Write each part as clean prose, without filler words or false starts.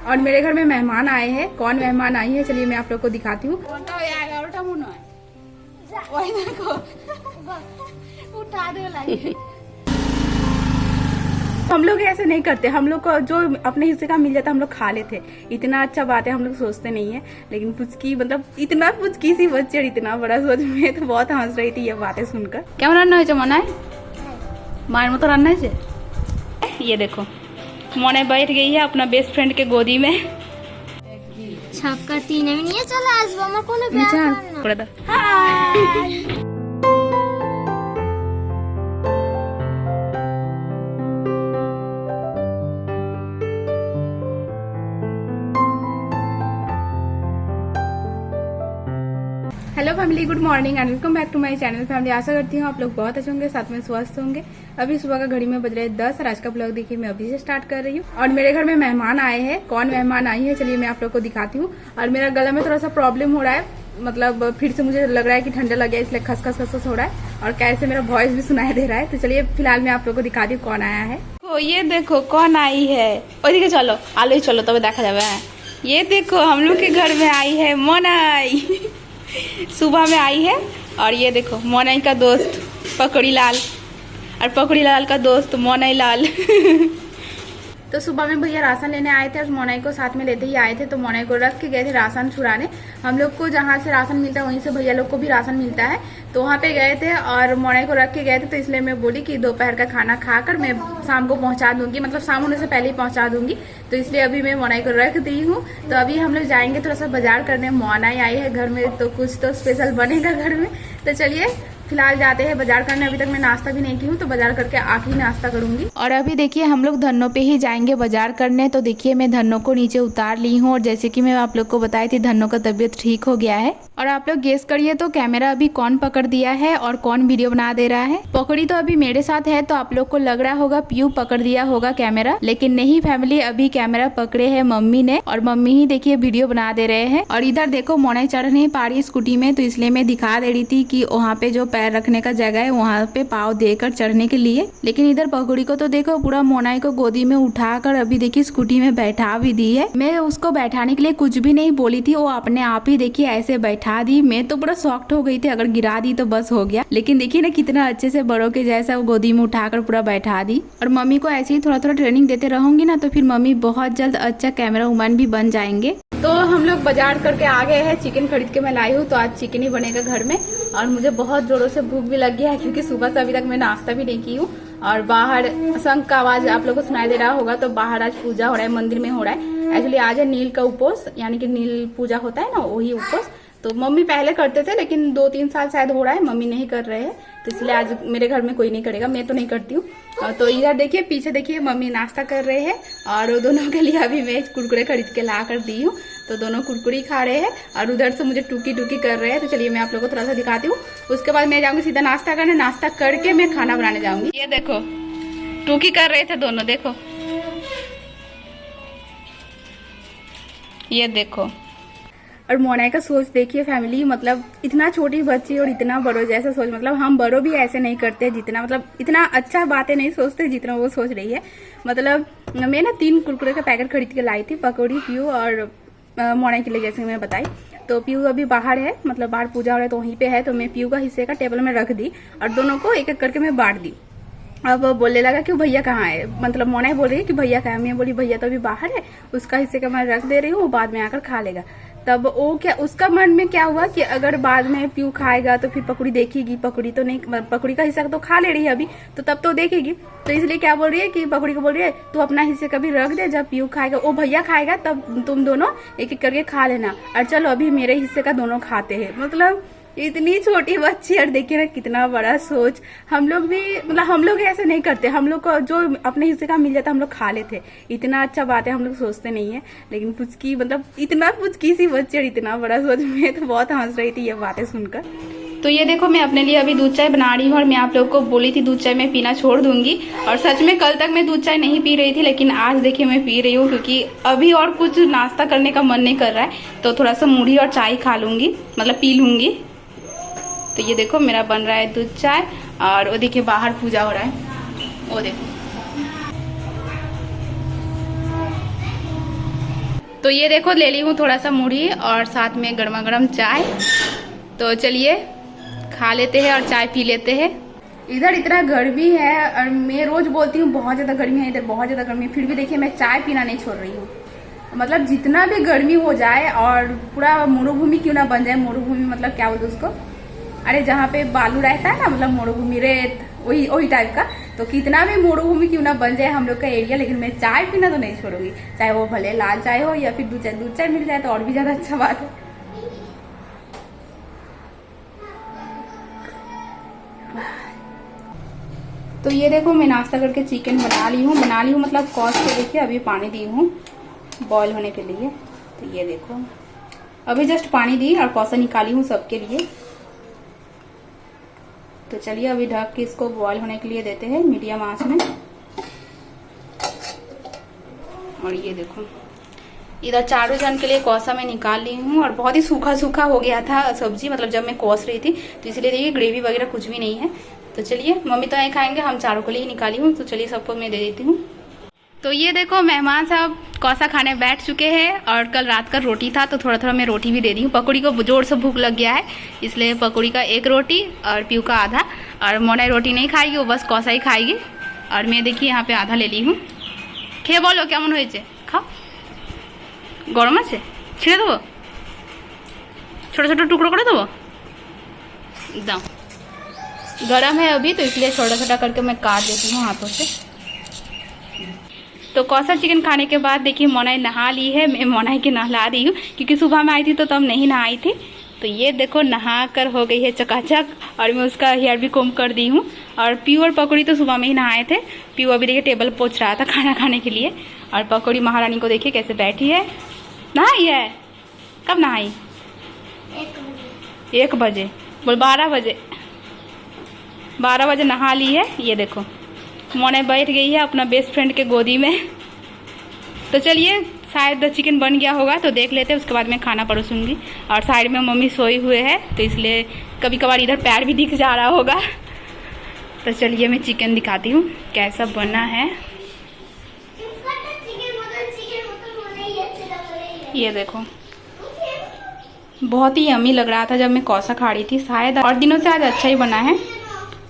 और मेरे घर में मेहमान आए हैं। कौन मेहमान आई है चलिए मैं आप लोग को दिखाती हूँ। हम लोग ऐसे नहीं करते, हम लोग को जो अपने हिस्से का मिल जाता हम लोग खा लेते। इतना अच्छा बात है हम लोग सोचते नहीं है। लेकिन पुचकी मतलब इतना पुचकी सी बच्ची और इतना बड़ा सोच में तो बहुत हंस रही थी ये बातें सुनकर। क्या रान्ना हो मना है मार मत रान्ना है। ये देखो मोने बैठ गई है अपना बेस्ट फ्रेंड के गोदी में। छक्का तीन में नहीं चला आज वो मर कोने प्यार करना। Hi hello family, good morning and welcome back to my channel family. आशा करती हूँ आप लोग बहुत अच्छे होंगे, साथ में स्वस्थ होंगे। अभी सुबह का घड़ी में बज रहे 10 और आज का ब्लॉग देखिए मैं अभी से स्टार्ट कर रही हूँ। और मेरे घर में मेहमान आए हैं। कौन मेहमान आई है चलिए मैं आप लोग को दिखाती हूँ। और मेरा गला में थोड़ा सा प्रॉब्लम हो रहा है, मतलब फिर से मुझे लग रहा है कि ठंडा लग गया, इसलिए खसखस खसखस हो रहा है और कैसे मेरा वॉइस भी सुनाई दे रहा है। तो चलिए फिलहाल मैं आप लोग को दिखाती हूँ कौन आया है। ये देखो कौन आई है। ओदिके चलो आलो चलो तब देखा जावे। ये देखो हम लोग के घर में आई है मोनाई। सुबह में आई है। और ये देखो मोनाई का दोस्त पकड़ी लाल और पकड़ी लाल का दोस्त मोनाई लाल। तो सुबह में भैया राशन लेने आए थे और मोनाई को साथ में लेते ही आए थे। तो मोनाई को रख के गए थे राशन छुड़ाने। हम लोग को जहाँ से राशन मिलता है वहीं से भैया लोग को भी राशन मिलता है। तो वहाँ पे गए थे और मोनाई को रख के गए थे। तो इसलिए मैं बोली कि दोपहर का खाना खाकर मैं शाम को पहुँचा दूंगी, मतलब शाम होने से पहले ही पहुँचा दूंगी। तो इसलिए अभी मैं मोनाई को रख दी हूँ। तो अभी हम लोग जाएंगे थोड़ा सा बाजार करने। मोनाई आई है घर में तो कुछ तो स्पेशल बनेगा घर में। तो चलिए फिलहाल जाते हैं बाजार करने। अभी तक मैं नाश्ता भी नहीं की हूँ, तो बाजार करके आखिरी नाश्ता करूंगी। और अभी देखिए हम लोग धन्नो पे ही जाएंगे बाजार करने। तो देखिए मैं धन्नो को नीचे उतार ली हूँ और जैसे कि मैं आप लोग को बताई थी धन्नो का तबीयत ठीक हो गया है। और आप लोग गेस करिए तो कैमरा अभी कौन पकड़ दिया है और कौन वीडियो बना दे रहा है। पकड़ी तो अभी मेरे साथ है, तो आप लोग को लग रहा होगा पीयू पकड़ दिया होगा कैमरा, लेकिन नहीं फैमिली, अभी कैमरा पकड़े है मम्मी ने और मम्मी ही देखिए वीडियो बना दे रहे हैं। और इधर देखो मोनाई चढ़ नहीं पा रही स्कूटी में, तो इसलिए मैं दिखा दे रही थी कि वहाँ पे जो पैर रखने का जगह है वहाँ पे पाँव देकर चढ़ने के लिए। लेकिन इधर पकड़ी को तो देखो पूरा मोनाई को गोदी में उठाकर अभी देखिए स्कूटी में बैठा भी दी है। मैं उसको बैठाने के लिए कुछ भी नहीं बोली थी, वो अपने आप ही देखिए ऐसे बैठा दी। मैं तो पूरा शॉक्ड हो गई थी, अगर गिरा दी तो बस हो गया। लेकिन देखिए ना कितना अच्छे से बड़ों के जैसा वो गोदी में उठाकर पूरा बैठा दी। और मम्मी को ऐसे ही थोड़ा थोड़ा ट्रेनिंग देते रहूंगी ना, तो फिर मम्मी बहुत जल्द अच्छा कैमरा वुमन भी बन जाएंगे। तो हम लोग बाजार करके आ गए हैं। चिकन खरीद के मैं लाई हूँ, तो आज चिकन ही बनेगा घर में। और मुझे बहुत जोरों से भूख भी लग गया है, क्योंकि सुबह से अभी तक मैं नाश्ता भी नहीं की हूँ। और बाहर शंख का आवाज आप लोगों को सुनाई दे रहा होगा, तो बाहर आज पूजा हो रहा है, मंदिर में हो रहा है। एक्चुअली आज है नील का उपोस, यानी कि नील पूजा होता है ना, वही उपोस। तो मम्मी पहले करते थे, लेकिन 2-3 साल शायद हो रहा है मम्मी नहीं कर रहे हैं, तो इसलिए आज मेरे घर में कोई नहीं करेगा, मैं तो नहीं करती हूँ। तो इधर देखिए पीछे देखिए मम्मी नाश्ता कर रहे हैं और दोनों के लिए अभी मैं कुरकुरे खरीद के ला कर दी हूँ। तो दोनों कुरकुरी खा रहे हैं और उधर से मुझे टूकी टूकी कर रहे हैं। तो चलिए मैं आप लोगों को थोड़ा सा दिखाती हूँ। उसके बाद मैं जाऊंगी सीधा नाश्ता करने, नाश्ता करके मैं खाना बनाने जाऊंगी। ये देखो टूकी कर रहे थे दोनों, देखो ये देखो। और मोनाई का सोच देखिए फैमिली, मतलब इतना छोटी बच्ची और इतना बड़ों जैसा सोच, मतलब हम बड़ों भी ऐसे नहीं करते जितना, मतलब इतना अच्छा बातें नहीं सोचते जितना वो सोच रही है। मतलब मैं ना 3 कुरकुरे का पैकेट खरीद के लाई थी, पकौड़ी पीयू और मोनाई के लिए, जैसे मैं बताई। तो पीयू अभी बाहर है, मतलब बाहर पूजा हो रहा है तो वहीं पे है। तो मैं पीयू का हिस्से का टेबल में रख दी और दोनों को एक एक करके मैं बांट दी। अब बोलने लगा कि भैया कहाँ है, मतलब मोनाई बोल रही है कि भैया कहाँ है। मैं बोली भैया तो अभी बाहर है, उसका हिस्से का मैं रख दे रही हूँ, वो बाद में आकर खा लेगा। तब वो क्या उसका मन में क्या हुआ कि अगर बाद में पीयू खाएगा तो फिर पकड़ी देखेगी, पकड़ी तो नहीं, पकड़ी का हिस्सा तो खा ले रही है अभी, तो तब तो देखेगी। तो इसलिए क्या बोल रही है कि पकड़ी को बोल रही है तू अपना हिस्से का भी रख दे, जब पीयू खाएगा, वो भैया खाएगा तब तुम दोनों एक एक करके खा लेना, और चलो अभी मेरे हिस्से का दोनों खाते हैं। मतलब इतनी छोटी बच्ची, और देखिए ना कितना बड़ा सोच। हम लोग भी, मतलब हम लोग ऐसे नहीं करते, हम लोग को जो अपने हिस्से का मिल जाता हम लोग खा लेते। इतना अच्छा बात है हम लोग सोचते नहीं है। लेकिन पुचकी, मतलब इतना पुचकी सी बच्ची और इतना बड़ा सोच में तो बहुत हंस रही थी ये बातें सुनकर। तो ये देखो मैं अपने लिए अभी दूध चाय बना रही हूँ और मैं आप लोगों को बोली थी दूध चाय मैं पीना छोड़ दूंगी। और सच में कल तक मैं दूध चाय नहीं पी रही थी, लेकिन आज देखिए मैं पी रही हूँ, क्योंकि अभी और कुछ नाश्ता करने का मन नहीं कर रहा है। तो थोड़ा सा मुढ़ी और चाय खा लूंगी, मतलब पी लूंगी। तो ये देखो मेरा बन रहा है दूध चाय और वो देखिए बाहर पूजा हो रहा है, वो देखो। तो ये देखो ले ली हूँ थोड़ा सा मुढ़ी और साथ में गर्मा गर्म चाय। तो चलिए खा लेते हैं और चाय पी लेते हैं। इधर इतना गर्मी है और मैं रोज बोलती हूँ बहुत ज़्यादा गर्मी है, इधर बहुत ज़्यादा गर्मी है, फिर भी देखिए मैं चाय पीना नहीं छोड़ रही हूँ। मतलब जितना भी गर्मी हो जाए और पूरा मरुभूमि क्यों ना बन जाए, मरुभूमि मतलब क्या बोलते उसको, अरे जहाँ पे बालू रहता है ना, मतलब मरुभूमि रेत, वही टाइप का। तो कितना भी मरुभूमि क्यों ना बन जाए हम लोग का एरिया, लेकिन मैं चाय पीना तो नहीं छोड़ूंगी। चाहे वो भले लाल चाय हो या फिर दूध चाय मिल जाए तो और भी ज्यादा अच्छा बात है। तो ये देखो मैं नाश्ता करके चिकन बना ली हूँ मतलब कौस के देखिए अभी पानी दी हूँ बॉईल होने के लिए। तो ये देखो अभी जस्ट पानी दी और कौसा निकाली हूँ सबके लिए। तो चलिए अभी ढक के इसको बॉईल होने के लिए देते हैं मीडियम आंच में। और ये देखो इधर चारों जन के लिए कौसा मैं निकाल ली हूँ और बहुत ही सूखा सूखा हो गया था सब्जी, मतलब जब मैं कौस रही थी, तो इसलिए देखिए ग्रेवी वगैरह कुछ भी नहीं है। तो चलिए मम्मी तो नहीं खाएंगे, हम चारों के लिए ही निकाली हूँ, तो चलिए सबको मैं दे देती हूँ। तो ये देखो मेहमान साहब कौसा खाने बैठ चुके हैं और कल रात का रोटी था तो थोड़ा थोड़ा मैं रोटी भी दे दी हूँ। पकौड़ी को जोर से भूख लग गया है, इसलिए पकौड़ी का एक रोटी और पीयू का आधा, और मोना रोटी नहीं खाएगी, वो बस कौसा ही खाएगी। और मैं देखिए यहाँ पे आधा ले ली हूँ। খেয়ে বলো কেমন হয়েছে, খাও। গরম আছে, ছিঁড়ে দেবো, ছোটো ছোটো টुकड़ो করে देबो, दाओ। गरम है अभी तो इसलिए छोटा छोटा करके मैं काट देती हूँ हाथों से। तो कौसा चिकन खाने के बाद देखिए मोनाई नहा ली है, मैं मोनाई के नहला रही हूँ क्योंकि सुबह में आई थी तो तब नहीं नहाई थी। तो ये देखो नहा कर हो गई है चकाचक और मैं उसका हेयर भी कोम कर दी हूँ। और पीयू और पकौड़ी तो सुबह में ही नहाए थे। पीयू अभी देखिए टेबल पोछ रहा था खाना खाने के लिए, और पकौड़ी महारानी को देखिए कैसे बैठी है। नहाई है, कब नहाई? 1 बजे, बोल 12 बजे, 12 बजे नहा ली है। ये देखो मोने बैठ गई है अपना बेस्ट फ्रेंड के गोदी में। तो चलिए शायद चिकन बन गया होगा तो देख लेते हैं, उसके बाद मैं खाना परोसूंगी। और साइड में मम्मी सोई हुए है तो इसलिए कभी कभार इधर पैर भी दिख जा रहा होगा। तो चलिए मैं चिकन दिखाती हूँ कैसा बना है। ये देखो बहुत ही यम्मी लग रहा था जब मैं कौसा खा रही थी, शायद और दिनों से आज अच्छा ही बना है।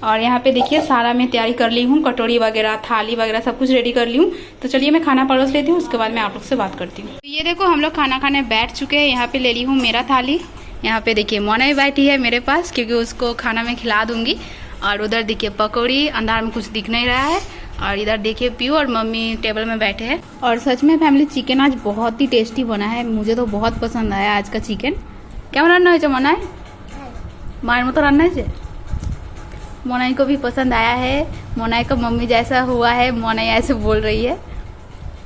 और यहाँ पे देखिए सारा मैं तैयारी कर ली हूँ, कटोरी वगैरह थाली वगैरह सब कुछ रेडी कर ली हूँ। तो चलिए मैं खाना परोस लेती हूँ, उसके बाद मैं आप लोग से बात करती हूँ। तो ये देखो हम लोग खाना खाने बैठ चुके हैं। यहाँ पे ले ली हूँ मेरा थाली, यहाँ पे देखिए मोना भी बैठी है मेरे पास क्योंकि उसको खाना मैं खिला दूंगी। और उधर देखिए पकौड़ी, अंधार में कुछ दिख नहीं रहा है। और इधर देखिए पीयू और मम्मी टेबल में बैठे हैं। और सच में फैमिली चिकन आज बहुत ही टेस्टी बना है, मुझे तो बहुत पसंद आया आज का चिकन। क्या रान्ना हो मोनाई, मार मत रान्ना है। मोनाई को भी पसंद आया है, मोनाई का मम्मी जैसा हुआ है, मोनाई ऐसे बोल रही है।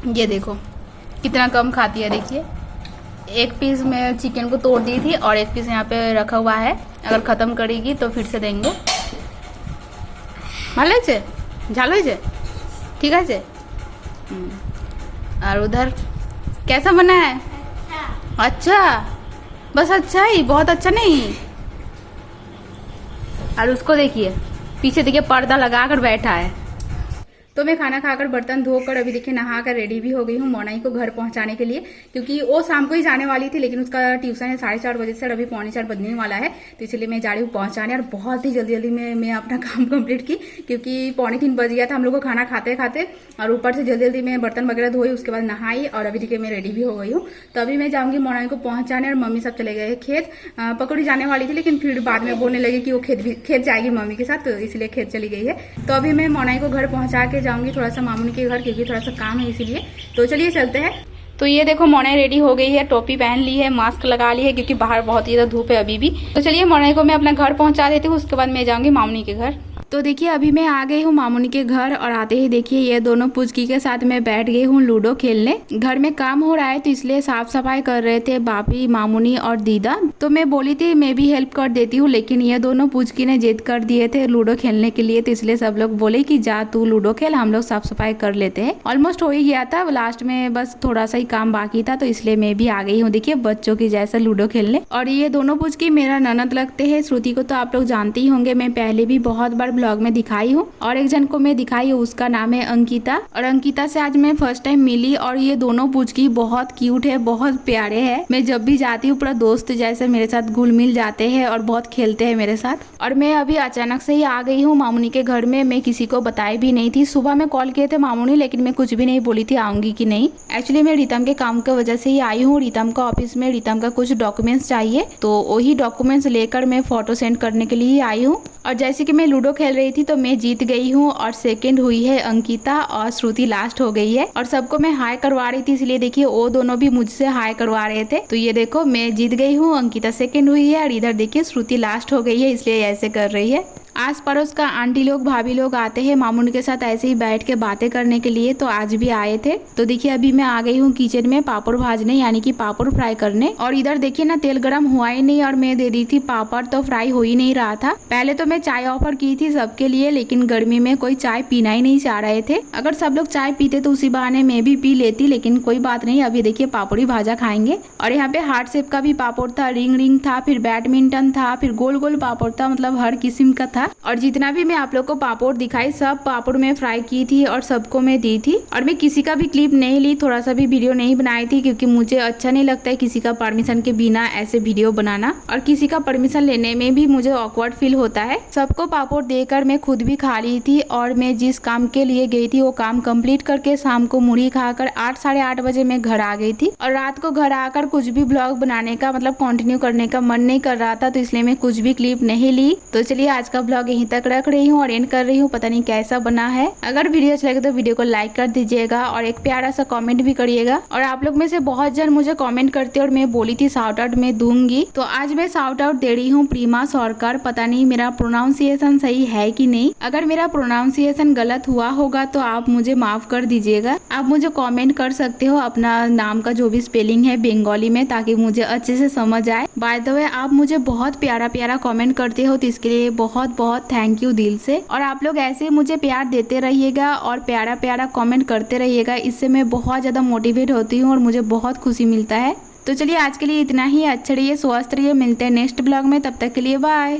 ये देखो कितना कम खाती है, देखिए एक पीस में चिकन को तोड़ दी थी और एक पीस यहाँ पे रखा हुआ है, अगर ख़त्म करेगी तो फिर से देंगे। ভালো হয়েছে, ঝাল হয়েছে, ঠিক আছে। और उधर कैसा बना है? अच्छा, बस अच्छा ही, बहुत अच्छा नहीं। और उसको देखिए पीछे देखिए पर्दा लगाकर बैठा है। तो मैं खाना खाकर बर्तन धोकर अभी देखिए नहाकर रेडी भी हो गई हूँ मोनाई को घर पहुंचाने के लिए, क्योंकि वो शाम को ही जाने वाली थी लेकिन उसका ट्यूशन है 4:30 बजे से और अभी 3:45 बजने वाला है। तो इसलिए मैं जा रही हूँ पहुंचाने। और बहुत ही जल्दी जल्दी में मैं अपना काम कंप्लीट की क्योंकि 2:45 बज गया था हम लोग को खाना खाते खाते। और ऊपर से जल्दी जल्दी में बर्तन वगैरह धोई, उसके बाद नहाई और अभी देखिए मैं रेडी भी हो गई हूँ। तो अभी मैं जाऊँगी मोनाई को पहुंचाने और मम्मी सब चले गए खेत। पकौड़ी जाने वाली थी लेकिन फिर बाद में बोलने लगी कि वो खेत जाएगी मम्मी के साथ, तो इसलिए खेत चली गई है। तो अभी मैं मोनाई को घर पहुंचा के जाऊंगी थोड़ा सा मामूनी के घर, क्योंकि थोड़ा सा काम है इसीलिए। तो चलिए चलते हैं। तो ये देखो मोनाई रेडी हो गई है, टोपी पहन ली है, मास्क लगा ली है क्योंकि बाहर बहुत ही ज्यादा धूप है अभी भी। तो चलिए मोनाई को मैं अपना घर पहुंचा देती हूँ, उसके बाद मैं जाऊंगी मामूनी के घर। तो देखिए अभी मैं आ गई हूँ मामूनी के घर और आते ही देखिए ये दोनों पुचकी के साथ मैं बैठ गई हूँ लूडो खेलने। घर में काम हो रहा है तो इसलिए साफ सफाई कर रहे थे बापी, मामूनी और दीदा। तो मैं बोली थी मैं भी हेल्प कर देती हूँ, लेकिन ये दोनों पुचकी ने जिद कर दिए थे लूडो खेलने के लिए। तो इसलिए सब लोग बोले कि जा तू लूडो खेल, हम लोग साफ सफाई कर लेते हैं। ऑलमोस्ट हो ही गया था, लास्ट में बस थोड़ा सा ही काम बाकी था, तो इसलिए मैं भी आ गई हूँ देखिए बच्चों की जैसा लूडो खेलने। और ये दोनों पुचकी मेरा ननद लगते हैं। श्रुति को तो आप लोग जानते ही होंगे, मैं पहले भी बहुत बार ब्लॉग में दिखाई हूँ। और एक जन को मैं दिखाई हूँ, उसका नाम है अंकिता। और अंकिता से आज मैं फर्स्ट टाइम मिली और ये दोनों पुचकी बहुत क्यूट है, बहुत प्यारे है। मैं जब भी जाती हूँ पूरा दोस्त जैसे मेरे साथ घुल मिल जाते हैं और बहुत खेलते हैं मेरे साथ। और मैं अभी अचानक से ही आ गई हूँ मामूनी के घर में। मैं किसी को बताई भी नहीं थी। सुबह में कॉल किए थे मामूनी, लेकिन मैं कुछ भी नहीं बोली थी आऊंगी कि नहीं। एक्चुअली मैं रीतम के काम की वजह से ही आई हूँ। रीतम का ऑफिस में रीतम का कुछ डॉक्यूमेंट्स चाहिए, तो वही डॉक्यूमेंट्स लेकर मैं फोटो सेंड करने के लिए आई हूँ। और जैसे कि मैं लूडो खेल रही थी तो मैं जीत गई हूँ और सेकंड हुई है अंकिता और श्रुति लास्ट हो गई है। और सबको मैं हाई करवा रही थी, इसलिए देखिए वो दोनों भी मुझसे हाई करवा रहे थे। तो ये देखो मैं जीत गई हूँ, अंकिता सेकंड हुई है और इधर देखिए श्रुति लास्ट हो गई है, इसलिए ऐसे कर रही है। आस पड़ोस का आंटी लोग भाभी लोग आते हैं मामून के साथ ऐसे ही बैठ के बातें करने के लिए, तो आज भी आए थे। तो देखिए अभी मैं आ गई हूँ किचन में पापड़ भाजने, यानी कि पापड़ फ्राई करने। और इधर देखिए ना तेल गरम हुआ ही नहीं और मैं दे दी थी पापड़, तो फ्राई हो ही नहीं रहा था। पहले तो मैं चाय ऑफर की थी सबके लिए, लेकिन गर्मी में कोई चाय पीना ही नहीं चाह रहे थे। अगर सब लोग चाय पीते तो उसी बहाने मैं भी पी लेती, लेकिन कोई बात नहीं। अभी देखिए पापड़ी भाजा खाएंगे। और यहाँ पे हार्ट शेप का भी पापड़ था, रिंग रिंग था, फिर बैडमिंटन था, फिर गोल गोल पापड़ था, मतलब हर किस्म का था। और जितना भी मैं आप लोग को पापड़ दिखाई सब पापड़ में फ्राई की थी और सबको मैं दी थी। और मैं किसी का भी क्लिप नहीं ली, थोड़ा सा भी वीडियो नहीं बनाई थी, क्योंकि मुझे अच्छा नहीं लगता है किसी का परमिशन के बिना ऐसे वीडियो बनाना। और किसी का परमिशन लेने में भी मुझे ऑकवर्ड फील होता है। सबको पापड़ देकर मैं खुद भी खा ली थी। और मैं जिस काम के लिए गई थी वो काम कंप्लीट करके शाम को मुढ़ी खाकर 8 साढ़े 8 बजे मैं घर आ गई थी। और रात को घर आकर कुछ भी ब्लॉग बनाने का मतलब कंटिन्यू करने का मन नहीं कर रहा था, तो इसलिए मैं कुछ भी क्लिप नहीं ली। तो चलिए आज का ब्लॉग यहीं तक रख रही हूँ और एंड कर रही हूँ। पता नहीं कैसा बना है। अगर वीडियो अच्छा लगे तो वीडियो को लाइक कर दीजिएगा और एक प्यारा सा कमेंट भी करिएगा। और आप लोग में से बहुत जन मुझे कमेंट करते और मैं बोली थी शाउट आउट में दूंगी, तो आज मैं शाउट आउट दे रही हूँ प्रीमा सरकार। पता नहीं मेरा प्रोनाउंसिएशन सही है कि नहीं। अगर मेरा प्रोनाउंसिएशन गलत हुआ होगा तो आप मुझे माफ कर दीजिएगा। आप मुझे कमेंट कर सकते हो अपना नाम का जो भी स्पेलिंग है बंगाली में, ताकि मुझे अच्छे से समझ आए। बाय द वे आप मुझे बहुत प्यारा प्यारा कमेंट करते हो, तो इसके लिए बहुत बहुत थैंक यू दिल से। और आप लोग ऐसे मुझे प्यार देते रहिएगा और प्यारा प्यारा कमेंट करते रहिएगा। इससे मैं बहुत ज़्यादा मोटिवेट होती हूँ और मुझे बहुत खुशी मिलता है। तो चलिए आज के लिए इतना ही। अच्छा रहिए, स्वस्थ रहिए, मिलते हैं नेक्स्ट ब्लॉग में। तब तक के लिए बाय।